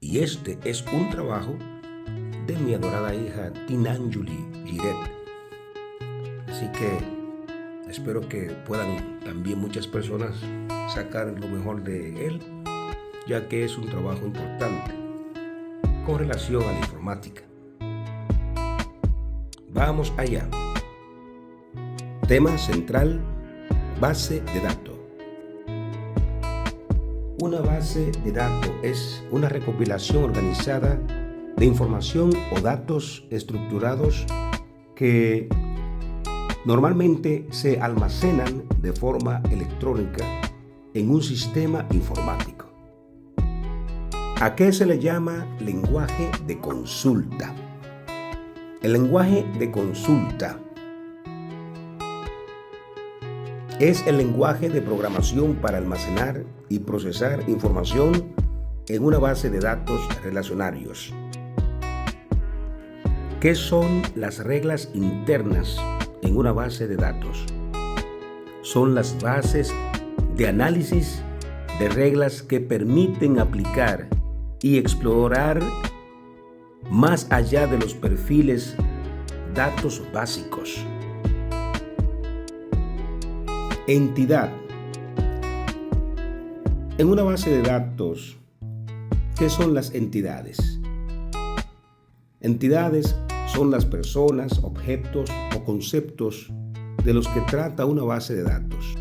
y este es un trabajo de mi adorada hija Tinanjuli Giret. Así que espero que puedan también muchas personas sacar lo mejor de él, ya que es un trabajo importante con relación a la informática. Vamos allá. Tema central: base de datos. Una base de datos es una recopilación organizada de información o datos estructurados que normalmente se almacenan de forma electrónica en un sistema informático. ¿A qué se le llama lenguaje de consulta? El lenguaje de consulta es el lenguaje de programación para almacenar y procesar información en una base de datos relacionarios. ¿Qué son las reglas internas en una base de datos? Son las bases de análisis de reglas que permiten aplicar y explorar más allá de los perfiles datos básicos. Entidad. En una base de datos, ¿qué son las entidades? Entidades son las personas, objetos o conceptos de los que trata una base de datos.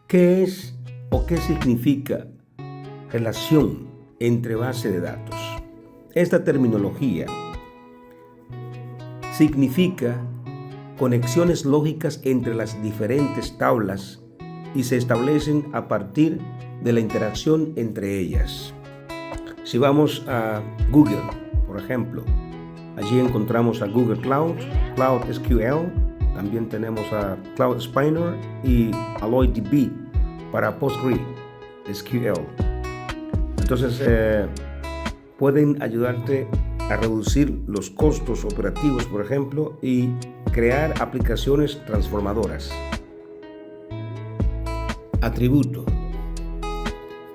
¿Qué es o qué significa relación entre base de datos? Esta terminología significa conexiones lógicas entre las diferentes tablas y se establecen a partir de la interacción entre ellas. Si vamos a Google, por ejemplo, allí encontramos a Google Cloud, Cloud SQL, también tenemos a Cloud Spinner y AlloyDB para PostgreSQL. Entonces, pueden ayudarte a reducir los costos operativos, por ejemplo, y crear aplicaciones transformadoras. Atributo.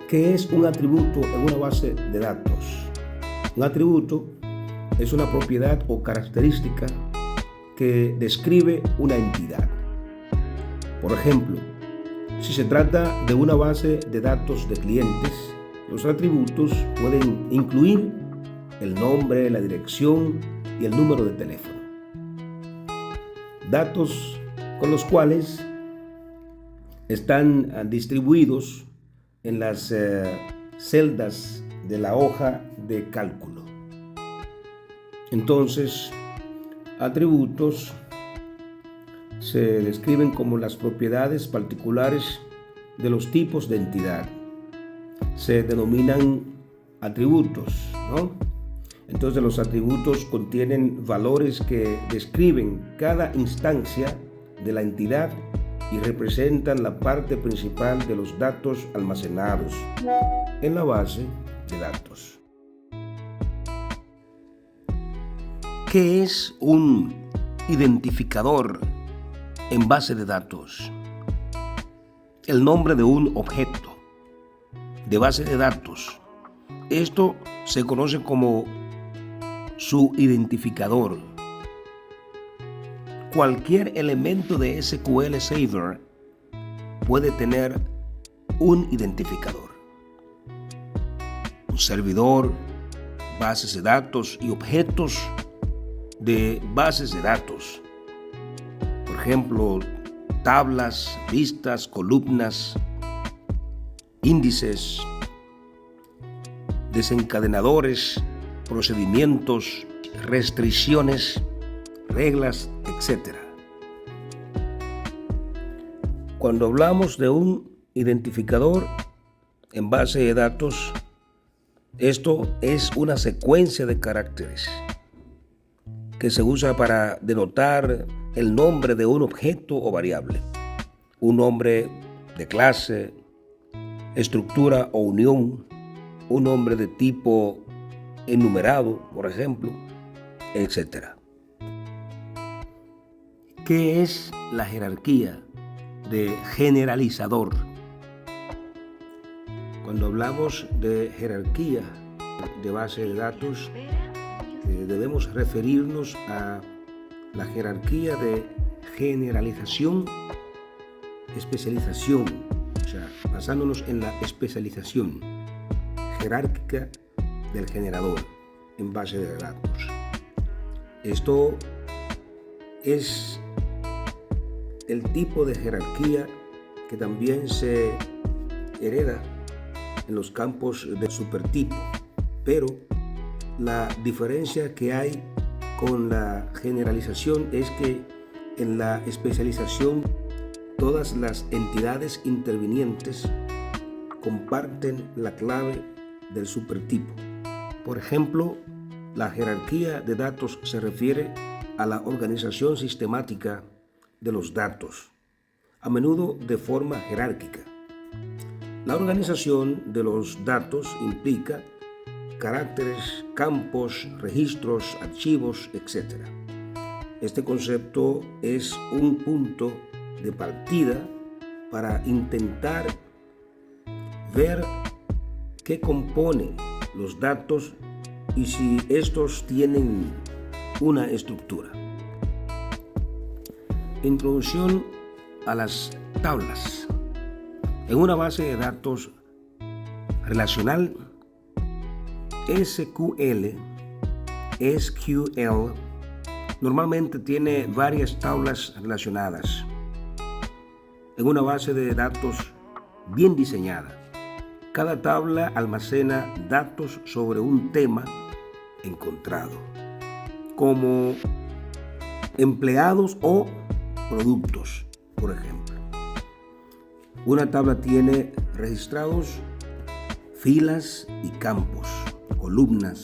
¿Qué es un atributo en una base de datos? Un atributo es una propiedad o característica que describe una entidad. Por ejemplo, si se trata de una base de datos de clientes, los atributos pueden incluir el nombre, la dirección y el número de teléfono. Datos con los cuales están distribuidos en las celdas de la hoja de cálculo. Entonces, atributos se describen como las propiedades particulares de los tipos de entidad. Se denominan atributos, ¿no? Entonces los atributos contienen valores que describen cada instancia de la entidad y representan la parte principal de los datos almacenados en la base de datos. ¿Qué es un identificador en base de datos? El nombre de un objeto de base de datos. Esto se conoce como su identificador. Cualquier elemento de SQL Server puede tener un identificador. Un servidor, bases de datos y objetos de bases de datos. Por ejemplo, tablas, listas, columnas, índices, desencadenadores, procedimientos, restricciones, reglas, etc. Cuando hablamos de un identificador en base de datos, esto es una secuencia de caracteres que se usa para denotar el nombre de un objeto o variable, un nombre de clase, estructura o unión, un nombre de tipo enumerado, por ejemplo, etc. ¿Qué es la jerarquía de generalizador? Cuando hablamos de jerarquía de base de datos, debemos referirnos a la jerarquía de generalización, especialización, o sea, basándonos en la especialización jerárquica del generador en base de datos. Esto es el tipo de jerarquía que también se hereda en los campos de supertipo, pero la diferencia que hay con la generalización es que en la especialización todas las entidades intervinientes comparten la clave del supertipo. Por ejemplo, la jerarquía de datos se refiere a la organización sistemática de los datos, a menudo de forma jerárquica. La organización de los datos implica caracteres, campos, registros, archivos, etc. Este concepto es un punto de partida para intentar ver qué compone los datos y si estos tienen una estructura. Introducción a las tablas. En una base de datos relacional, SQL normalmente tiene varias tablas relacionadas. En una base de datos bien diseñada, cada tabla almacena datos sobre un tema encontrado, como empleados o productos, por ejemplo. Una tabla tiene registrados filas y campos, columnas.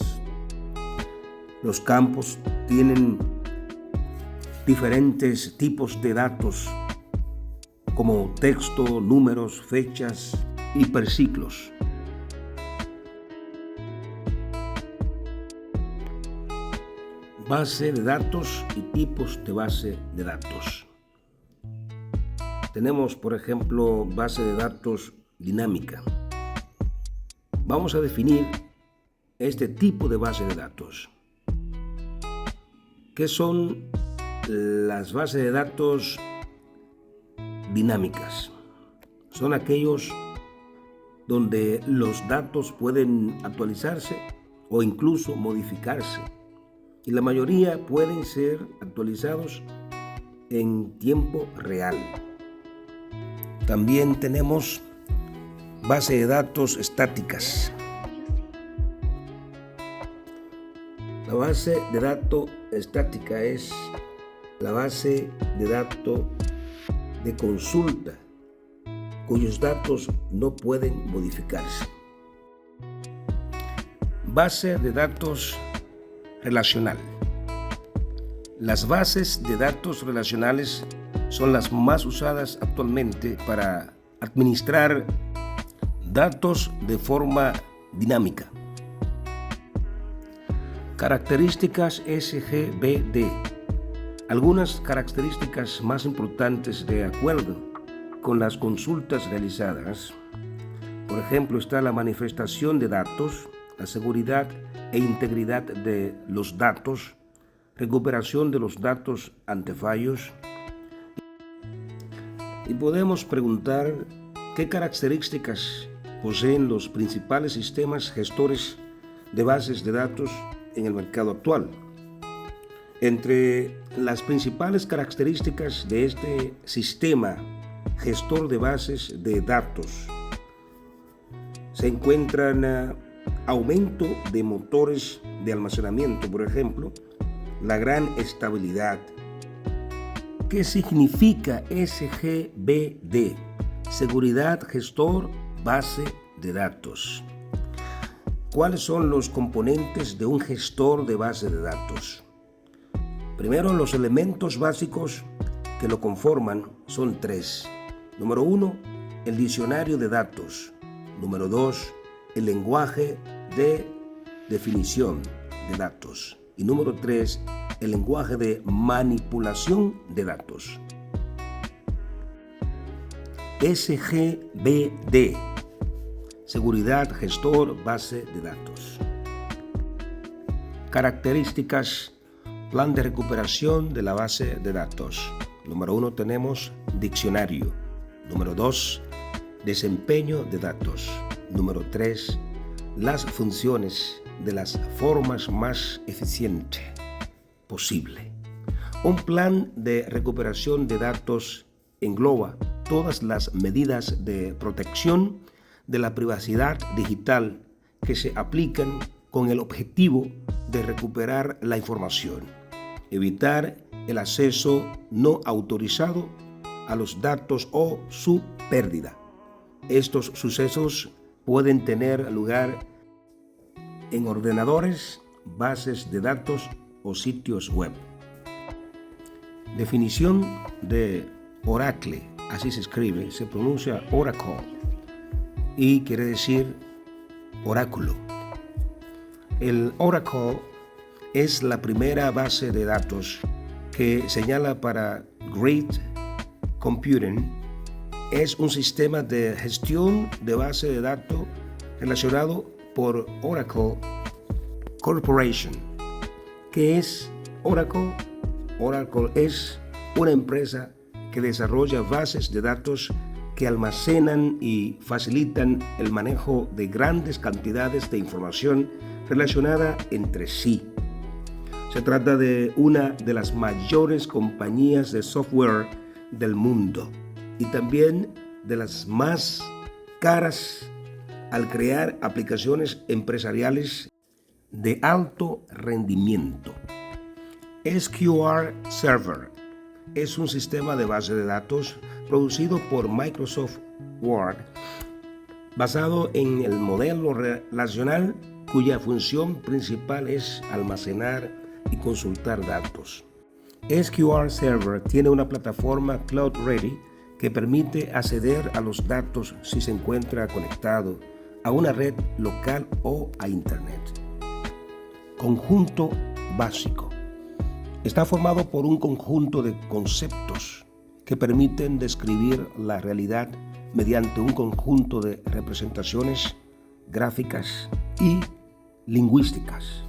Los campos tienen diferentes tipos de datos como texto, números, fechas, hiperciclos. Base de datos y tipos de base de datos. Tenemos, por ejemplo, base de datos dinámica. Vamos a definir este tipo de base de datos. ¿Qué son las bases de datos dinámicas? Son aquellos donde los datos pueden actualizarse o incluso modificarse, y la mayoría pueden ser actualizados en tiempo real. También tenemos base de datos estáticas. La base de datos estática es la base de datos de consulta cuyos datos no pueden modificarse. Base de datos relacional. Las bases de datos relacionales son las más usadas actualmente para administrar datos de forma dinámica. Características SGBD. Algunas características más importantes de acuerdo con las consultas realizadas. Por ejemplo, está la manifestación de datos, la seguridad e integridad de los datos, recuperación de los datos ante fallos. Y podemos preguntar qué características poseen los principales sistemas gestores de bases de datos en el mercado actual. Entre las principales características de este sistema gestor de bases de datos se encuentran aumento de motores de almacenamiento, por ejemplo, la gran estabilidad. ¿Qué significa SGBD? Seguridad, gestor, base de datos. ¿Cuáles son los componentes de un gestor de base de datos? Primero, los elementos básicos que lo conforman son tres. Número 1, el diccionario de datos. Número 2, el lenguaje de definición de datos. Y número 3, el lenguaje de manipulación de datos. SGBD, seguridad, gestor, base de datos. Características. Plan de recuperación de la base de datos. Número 1 tenemos diccionario. Número 2, desempeño de datos. Número 3, las funciones de las formas más eficientes posible. Un plan de recuperación de datos engloba todas las medidas de protección de la privacidad digital que se aplican con el objetivo de recuperar la información, evitar el acceso no autorizado a los datos o su pérdida. Estos sucesos pueden tener lugar en ordenadores, bases de datos o sitios web. Definición de Oracle, así se escribe, se pronuncia Oracle y quiere decir oráculo. El Oracle es la primera base de datos que señala para Great Computing. Es un sistema de gestión de base de datos relacionado por Oracle Corporation. ¿Qué es Oracle? Oracle es una empresa que desarrolla bases de datos que almacenan y facilitan el manejo de grandes cantidades de información relacionada entre sí. Se trata de una de las mayores compañías de software del mundo y también de las más caras al crear aplicaciones empresariales de alto rendimiento. SQL Server es un sistema de base de datos producido por Microsoft Word basado en el modelo relacional cuya función principal es almacenar y consultar datos. SQL Server tiene una plataforma Cloud Ready que permite acceder a los datos si se encuentra conectado a una red local o a Internet. Conjunto básico. Está formado por un conjunto de conceptos que permiten describir la realidad mediante un conjunto de representaciones gráficas y lingüísticas.